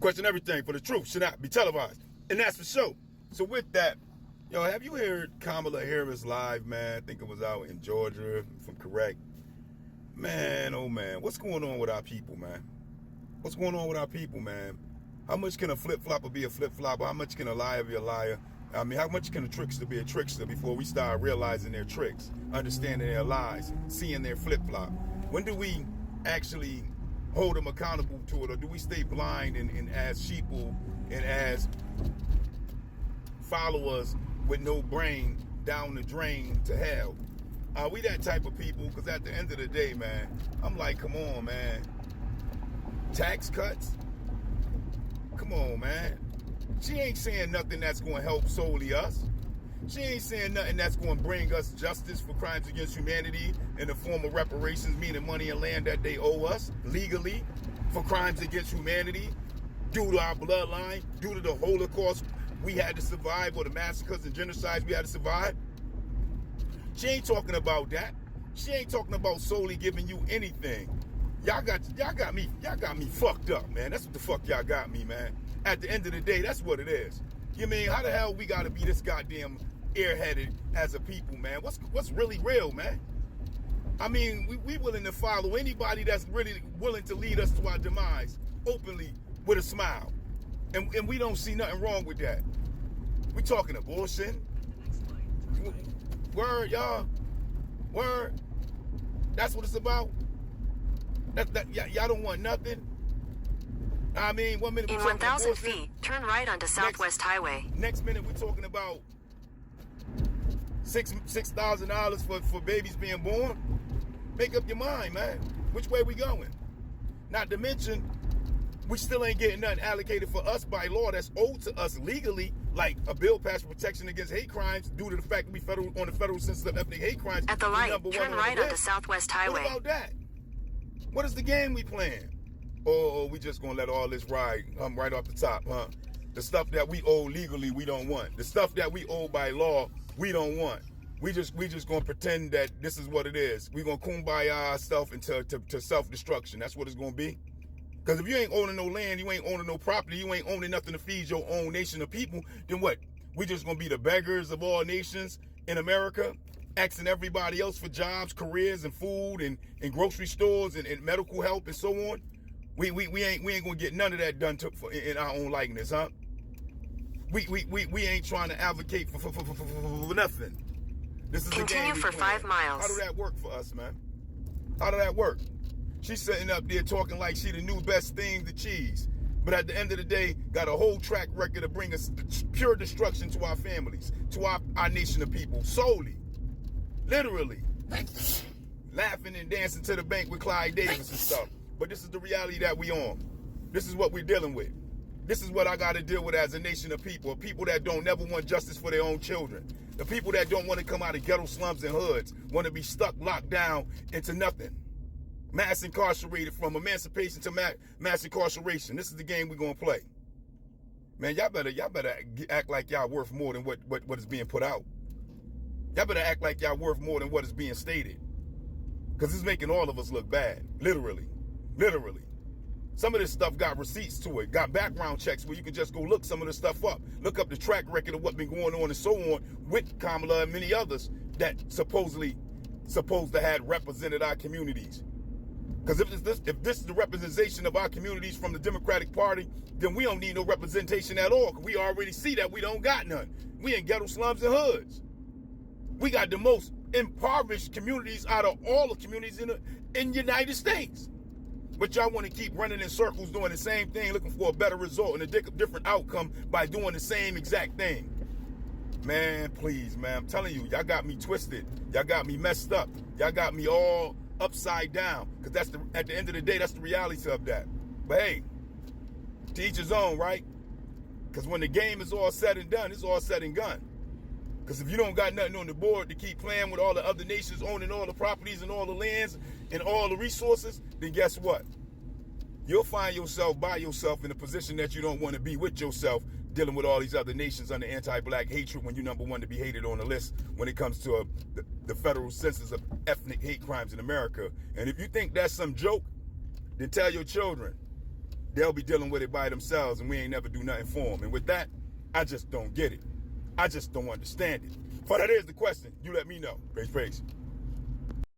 Question everything, for the truth should not be televised. And that's for sure. So with that, yo, have you heard Kamala Harris live, man? I think it was out in Georgia, if I'm correct. Man, oh man, what's going on with our people, man? What's going on with our people, man? How much can a flip-flopper be a flip-flopper? How much can a liar be a liar? I mean, how much can a trickster be a trickster before we start realizing their tricks, understanding their lies, seeing their flip-flop? When do we actually hold them accountable to it, or do we stay blind and as sheeple and as followers with no brain down the drain to hell? Are we that type of people? Because at the end of the day, man, I'm like, come on, man. Tax cuts? Come on, man. She ain't saying nothing that's going to help solely us. She ain't saying nothing that's going to bring us justice for crimes against humanity in the form of reparations, meaning money and land that they owe us legally for crimes against humanity due to our bloodline, due to the Holocaust we had to survive, or the massacres and genocides we had to survive. She ain't talking about that. She ain't talking about solely giving you anything. Y'all got me fucked up, man. That's what the fuck y'all got me, man. At the end of the day, that's what it is. You mean, how the hell we gotta be this goddamn airheaded as a people, man? What's really real, man? I mean, we willing to follow anybody that's really willing to lead us to our demise openly with a smile. And we don't see nothing wrong with that. We talking abortion. Word, y'all. Word. That's what it's about. Y'all don't want nothing. I mean, 1 minute. In 1,000 feet, turn right onto Southwest Highway. Next minute, we're talking about $6,000 for babies being born. Make up your mind, man. Which way we going? Not to mention, we still ain't getting nothing allocated for us by law that's owed to us legally, like a bill passed for protection against hate crimes due to the fact that we on the federal census of ethnic hate crimes. At the light, turn right onto Southwest Highway. What about that? What is the game we playing? Or we just gonna let all this ride right off the top, huh? The stuff that we owe legally, we don't want. The stuff that we owe by law, we don't want. We just gonna pretend that this is what it is. We gonna kumbaya ourselves into self-destruction. That's what it's gonna be. Because if you ain't owning no land, you ain't owning no property, you ain't owning nothing to feed your own nation of people, then what? We just gonna be the beggars of all nations in America, asking everybody else for jobs, careers, and food, and grocery stores, and medical help, and so on. We ain't gonna get none of that done in our own likeness, huh? We ain't trying to advocate for nothing. This is Continue for 5 miles. How do that work for us, man? How do that work? She's sitting up there talking like she the new best thing to cheese, but at the end of the day, got a whole track record to bring us pure destruction to our families, to our nation of people, solely, literally, laughing and dancing to the bank with Clyde Davis and stuff. But this is the reality that we on. This is what we're dealing with. This is what I got to deal with as a nation of people that don't never want justice for their own children. The people that don't want to come out of ghetto slums and hoods, want to be stuck, locked down into nothing. Mass incarcerated, from emancipation to mass incarceration. This is the game we're going to play. Man, y'all better act like y'all worth more than what is being put out. Y'all better act like y'all worth more than what is being stated. Because it's making all of us look bad. Literally. Literally. Some of this stuff got receipts to it, got background checks where you can just go look some of this stuff up. Look up the track record of what's been going on and so on with Kamala and many others that supposed to have represented our communities. Because if this is the representation of our communities from the Democratic Party, then we don't need no representation at all. Because we already see that we don't got none. We in ghetto slums and hoods. We got the most impoverished communities out of all the communities in the United States. But y'all want to keep running in circles doing the same thing, looking for a better result and a different outcome by doing the same exact thing. Man, please, man, I'm telling you, y'all got me twisted. Y'all got me messed up. Y'all got me all upside down. Because at the end of the day, that's the reality of that. But hey, to each his own, right? Because when the game is all said and done, it's all said and done. Because if you don't got nothing on the board to keep playing with all the other nations owning all the properties and all the lands and all the resources, then guess what? You'll find yourself by yourself in a position that you don't want to be with yourself, dealing with all these other nations under anti-black hatred when you're number one to be hated on the list when it comes to the federal census of ethnic hate crimes in America. And if you think that's some joke, then tell your children they'll be dealing with it by themselves, and we ain't never do nothing for them. And with that, I just don't get it. I just don't understand it. For that is the question. You let me know. Peace, peace.